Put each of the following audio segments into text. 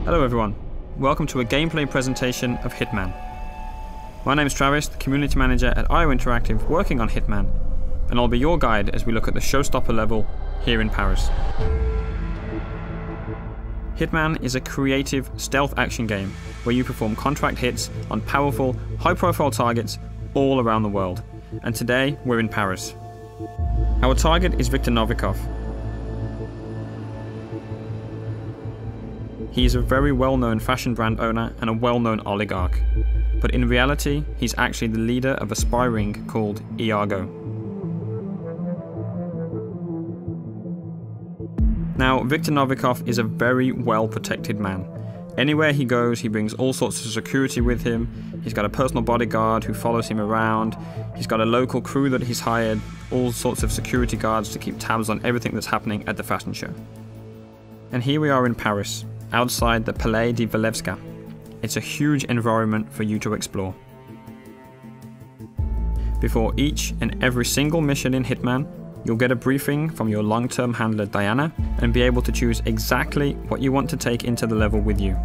Hello everyone, welcome to a gameplay presentation of Hitman. My name is Travis, the Community Manager at IO Interactive working on Hitman, and I'll be your guide as we look at the Showstopper level here in Paris. Hitman is a creative stealth action game where you perform contract hits on powerful, high-profile targets all around the world, and today we're in Paris. Our target is Viktor Novikov. He is a very well-known fashion brand owner and a well-known oligarch, but in reality, he's actually the leader of a spy ring called Iago. Now, Viktor Novikov is a very well-protected man. Anywhere he goes, he brings all sorts of security with him. He's got a personal bodyguard who follows him around. He's got a local crew that he's hired, all sorts of security guards to keep tabs on everything that's happening at the fashion show. And here we are in Paris, outside the Palais de Walewska. It's a huge environment for you to explore. Before each and every single mission in Hitman, you'll get a briefing from your long-term handler Diana and be able to choose exactly what you want to take into the level with you.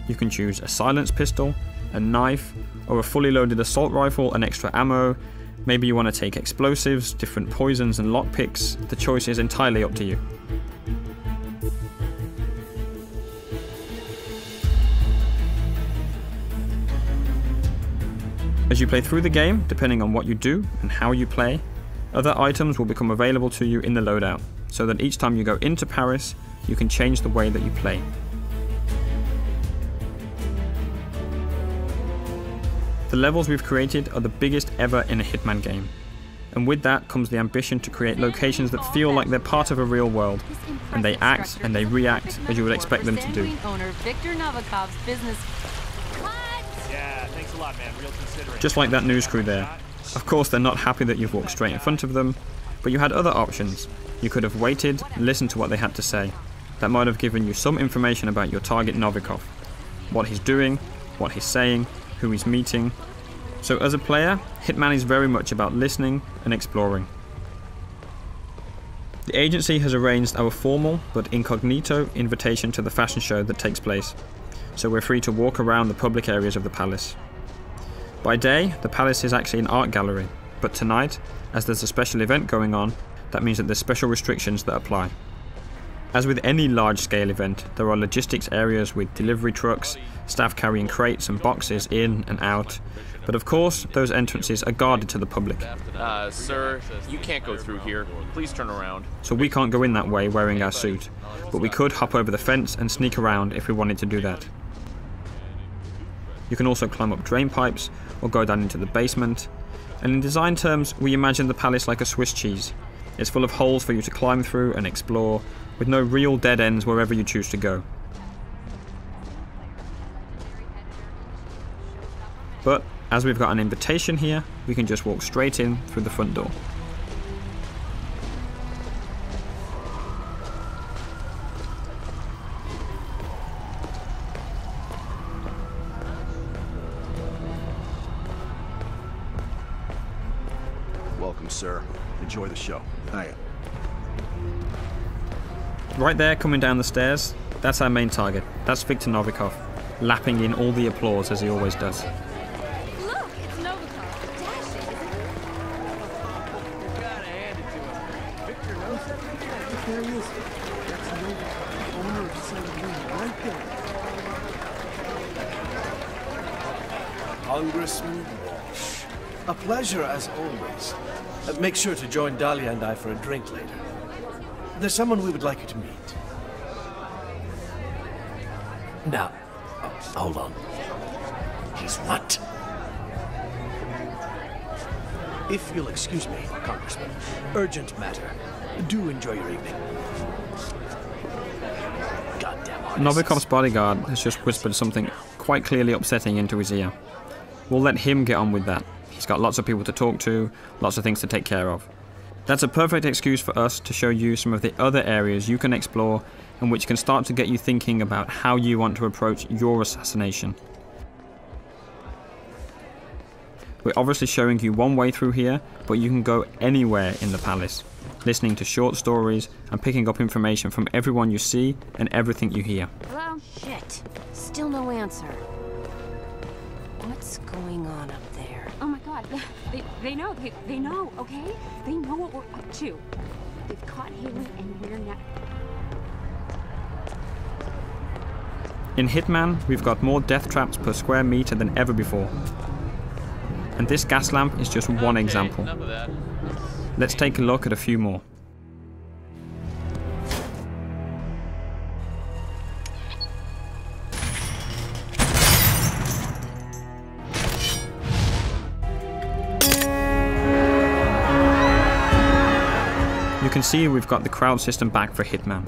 You can choose a silenced pistol, a knife, or a fully loaded assault rifle and extra ammo. Maybe you want to take explosives, different poisons and lockpicks. The choice is entirely up to you. As you play through the game, depending on what you do and how you play, other items will become available to you in the loadout, so that each time you go into Paris, you can change the way that you play. The levels we've created are the biggest ever in a Hitman game, and with that comes the ambition to create locations that feel like they're part of a real world, and they act and they react as you would expect them to do. Just like that news crew there. Of course they're not happy that you've walked straight in front of them, but you had other options. You could have waited, listened to what they had to say. That might have given you some information about your target Novikov. What he's doing, what he's saying, who he's meeting. So as a player, Hitman is very much about listening and exploring. The agency has arranged our formal but incognito invitation to the fashion show that takes place, so we're free to walk around the public areas of the palace. By day, the palace is actually an art gallery, but tonight, as there's a special event going on, that means that there's special restrictions that apply. As with any large-scale event, there are logistics areas with delivery trucks, staff carrying crates and boxes in and out, but of course, those entrances are guarded to the public. Sir, you can't go through here. Please turn around. So we can't go in that way wearing our suit, but we could hop over the fence and sneak around if we wanted to do that. You can also climb up drain pipes or go down into the basement, and in design terms we imagine the palace like a Swiss cheese. It's full of holes for you to climb through and explore, with no real dead ends wherever you choose to go. But as we've got an invitation here, we can just walk straight in through the front door. Welcome, sir. Enjoy the show. Hiya. Right there, coming down the stairs, that's our main target. That's Viktor Novikov, lapping in all the applause as he always does. Look, it's Novikov. Dashing. You gotta hand it to him. Victor knows it. There he is. That's Novikov, owner of the Center right there. Congressman Walsh. A pleasure as always. Make sure to join Dahlia and I for a drink later. There's someone we would like you to meet. Now, hold on. He's what? If you'll excuse me, Congressman. Urgent matter. Do enjoy your evening. Goddamn artists. Novikov's bodyguard has just whispered something quite clearly upsetting into his ear. We'll let him get on with that. He's got lots of people to talk to, lots of things to take care of. That's a perfect excuse for us to show you some of the other areas you can explore and which can start to get you thinking about how you want to approach your assassination. We're obviously showing you one way through here, but you can go anywhere in the palace, listening to short stories and picking up information from everyone you see and everything you hear. Hello? Shit. Still no answer. What's going on up there? Oh my god. They know. They know, okay? They know what we're up to. They've caught Haley and we're not... In Hitman, we've got more death traps per square meter than ever before. And this gas lamp is just one example. Enough of that. Let's take a look at a few more. You can see we've got the crowd system back for Hitman.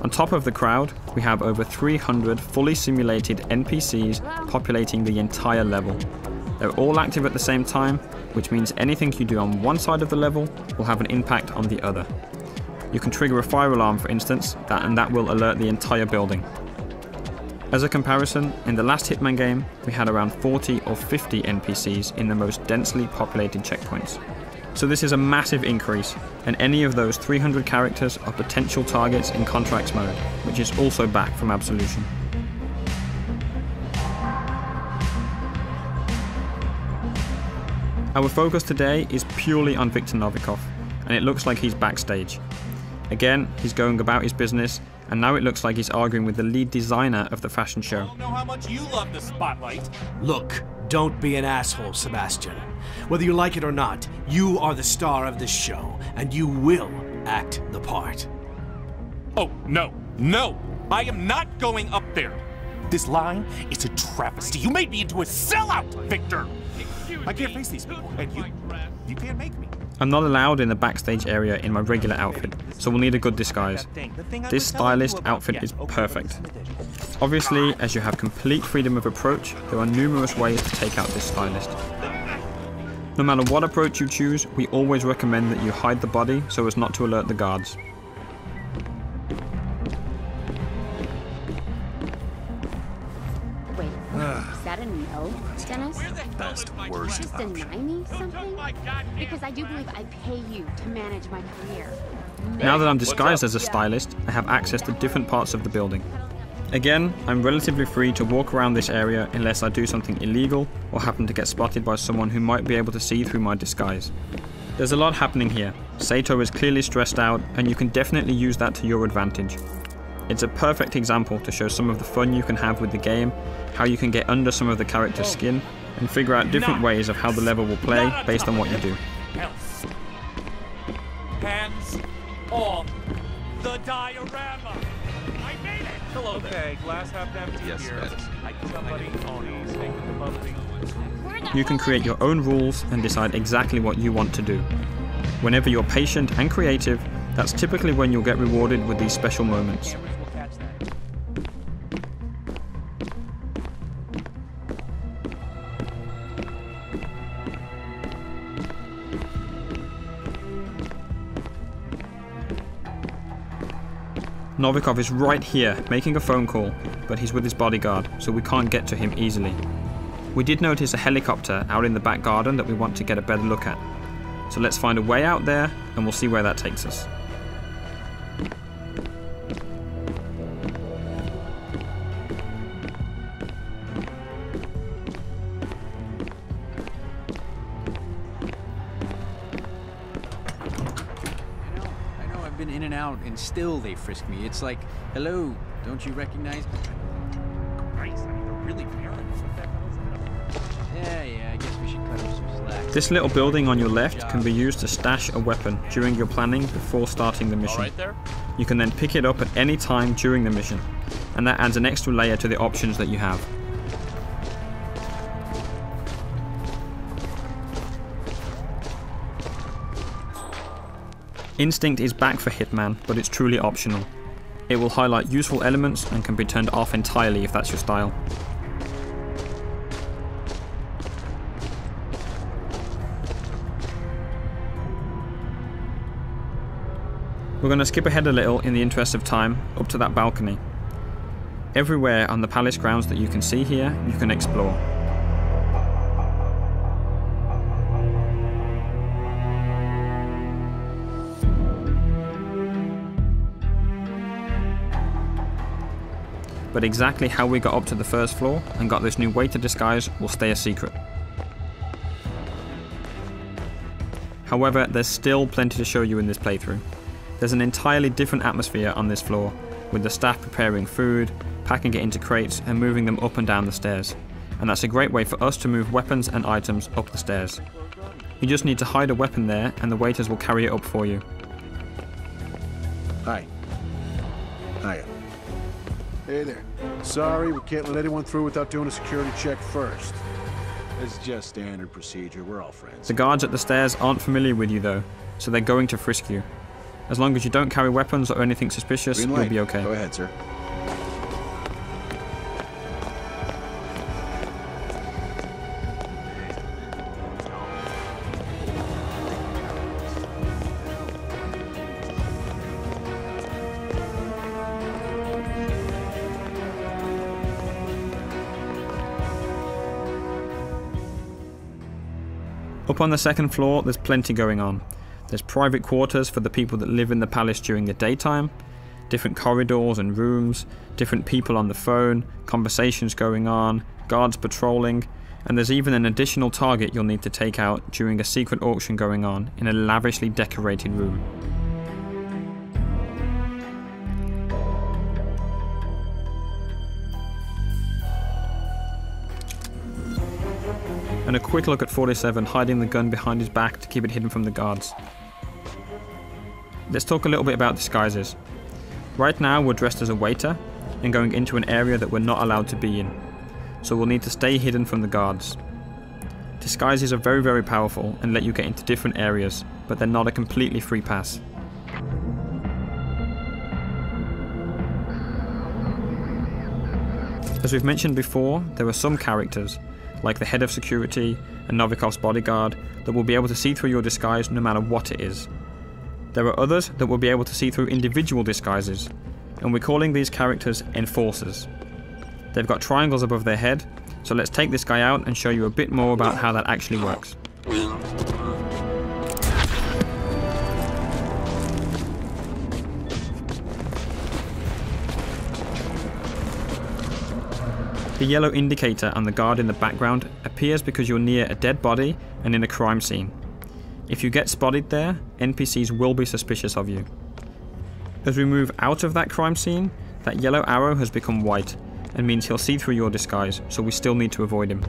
On top of the crowd, we have over 300 fully simulated NPCs populating the entire level. They're all active at the same time, which means anything you do on one side of the level will have an impact on the other. You can trigger a fire alarm, for instance, and that will alert the entire building. As a comparison, in the last Hitman game, we had around 40 or 50 NPCs in the most densely populated checkpoints. So this is a massive increase, and any of those 300 characters are potential targets in Contracts mode, which is also back from Absolution. Our focus today is purely on Viktor Novikov, and it looks like he's backstage. Again, he's going about his business, and now it looks like he's arguing with the lead designer of the fashion show. I don't know how much you love the spotlight. Look, don't be an asshole, Sebastian. Whether you like it or not, you are the star of this show, and you will act the part. Oh, no, no! I am not going up there! This line is a travesty. You made me into a sellout, Victor! I can't face these people, and you can't make me. I'm not allowed in the backstage area in my regular outfit, so we'll need a good disguise. This stylist outfit is perfect. Obviously, as you have complete freedom of approach, there are numerous ways to take out this stylist. No matter what approach you choose, we always recommend that you hide the body so as not to alert the guards. Wait, is that a no, Dennis? Best, worst Just option. deny me something? Because I do believe I pay you to manage my career. Now that I'm disguised as a stylist, I have access to different parts of the building. Again, I'm relatively free to walk around this area unless I do something illegal or happen to get spotted by someone who might be able to see through my disguise. There's a lot happening here. Sato is clearly stressed out, and you can definitely use that to your advantage. It's a perfect example to show some of the fun you can have with the game, how you can get under some of the character's skin, and figure out different ways of how the level will play based on what you do. Hands off the diorama! I made it! Hello there. Okay, glass half empty Yes, here. Dennis. Somebody owns taking the bubbly. You can create your own rules and decide exactly what you want to do. Whenever you're patient and creative, that's typically when you'll get rewarded with these special moments. Novikov is right here, making a phone call, but he's with his bodyguard, so we can't get to him easily. We did notice a helicopter out in the back garden that we want to get a better look at. So let's find a way out there, and we'll see where that takes us. I've been in and out, and still they frisk me. It's like, hello, don't you recognize me? Christ, I mean, they're really parents. What the hell is that? Yeah, I guess we should cut them some slack. This little building on your left can be used to stash a weapon during your planning before starting the mission. All right there? You can then pick it up at any time during the mission, and that adds an extra layer to the options that you have. Instinct is back for Hitman, but it's truly optional. It will highlight useful elements and can be turned off entirely if that's your style. We're going to skip ahead a little in the interest of time, up to that balcony. Everywhere on the palace grounds that you can see here, you can explore. but exactly how we got up to the first floor and got this new waiter disguise will stay a secret. However, there's still plenty to show you in this playthrough. There's an entirely different atmosphere on this floor, with the staff preparing food, packing it into crates and moving them up and down the stairs. And that's a great way for us to move weapons and items up the stairs. You just need to hide a weapon there and the waiters will carry it up for you. Hi. Hiya. Hey there. Sorry, we can't let anyone through without doing a security check first. It's just standard procedure. We're all friends. The guards at the stairs aren't familiar with you though, so they're going to frisk you. As long as you don't carry weapons or anything suspicious, you'll be okay. Go ahead, sir. Up on the second floor, there's plenty going on. There's private quarters for the people that live in the palace during the daytime, different corridors and rooms, different people on the phone, conversations going on, guards patrolling, and there's even an additional target you'll need to take out during a secret auction going on in a lavishly decorated room. And a quick look at 47 hiding the gun behind his back to keep it hidden from the guards. Let's talk a little bit about disguises. Right now we're dressed as a waiter and going into an area that we're not allowed to be in, so we'll need to stay hidden from the guards. Disguises are very powerful and let you get into different areas, but they're not a completely free pass. As we've mentioned before, there are some characters, like the head of security and Novikov's bodyguard, that will be able to see through your disguise no matter what it is. There are others that will be able to see through individual disguises, and we're calling these characters enforcers. They've got triangles above their head, so let's take this guy out and show you a bit more about how that actually works. The yellow indicator on the guard in the background appears because you're near a dead body and in a crime scene. If you get spotted there, NPCs will be suspicious of you. As we move out of that crime scene, that yellow arrow has become white and means he'll see through your disguise, so we still need to avoid him.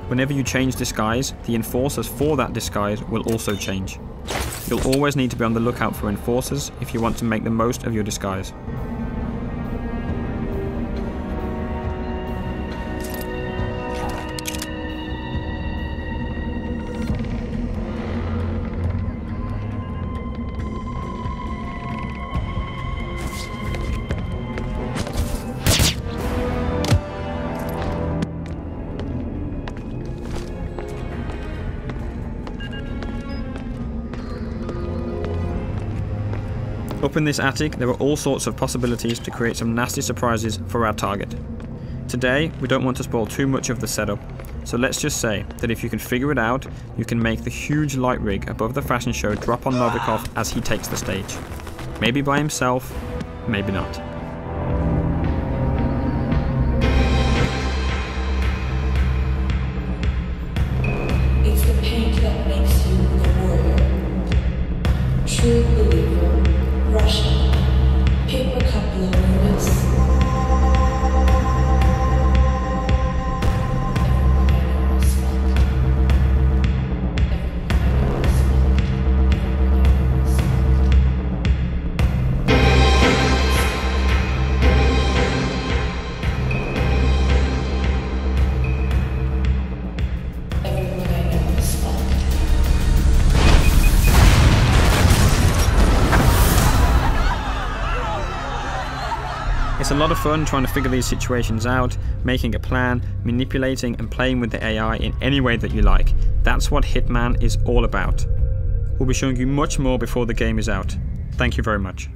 Whenever you change disguise, the enforcers for that disguise will also change. You'll always need to be on the lookout for enforcers if you want to make the most of your disguise. Up in this attic, there are all sorts of possibilities to create some nasty surprises for our target. Today, we don't want to spoil too much of the setup, so let's just say that if you can figure it out, you can make the huge light rig above the fashion show drop on Novikov as he takes the stage. Maybe by himself, maybe not. It's the paint that makes you the warrior. True believer. Russian. Paper cup loneliness. It's a lot of fun trying to figure these situations out, making a plan, manipulating and playing with the AI in any way that you like. That's what Hitman is all about. We'll be showing you much more before the game is out. Thank you very much.